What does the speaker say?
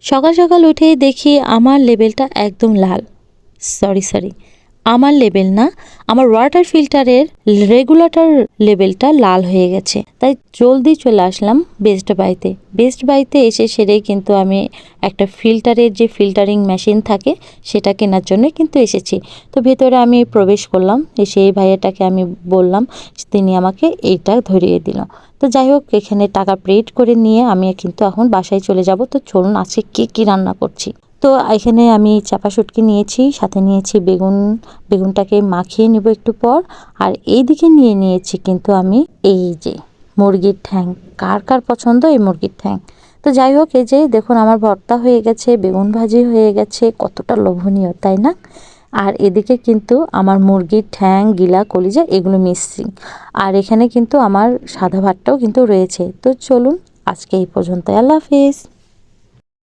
সকাল সকাল উঠেই দেখি আমার লেবেলটা একদম লাল। সরি, আমার লেবেল না, আমার ওয়াটার ফিল্টারের রেগুলেটর লেবেলটা লাল হয়ে গেছে। তাই জলদি চলে আসলাম বেস্ট বাইতে এসে সেরেই কিন্তু আমি একটা ফিল্টারের যে ফিল্টারিং মেশিন থাকে সেটা কেনার জন্য কিন্তু এসেছি। তো ভেতরে আমি প্রবেশ করলাম, এসে এই ভাইয়াটাকে আমি বললাম, তিনি আমাকে এইটা ধরিয়ে দিল। তো যাই হোক, এখানে টাকা পেড করে নিয়ে আমি কিন্তু এখন বাসায় চলে যাব। তো চলুন আজকে কি রান্না করছি। তো এখানে আমি চাপা শুটকি নিয়েছি, সাথে নিয়েছি বেগুনটাকে মাখিয়ে নেব একটু পর। আর এইদিকে নিয়েছি কিন্তু আমি এই যে মুরগির ঠ্যাং। কার কার পছন্দ এই মুরগির ঠ্যাং। তো যাই হোক, এই যে দেখুন আমার ভর্তা হয়ে গেছে, বেগুন ভাজি হয়ে গেছে, কতটা লোভনীয় তাই না। আর এদিকে কিন্তু আমার মুরগির ঠ্যাং, গিলা, কলিজা এগুলো মিক্সিং। আর এখানে কিন্তু আমার সাদা ভাতটাও কিন্তু রয়েছে। তো চলুন আজকে এই পর্যন্ত, আল্লাহ হাফেজ।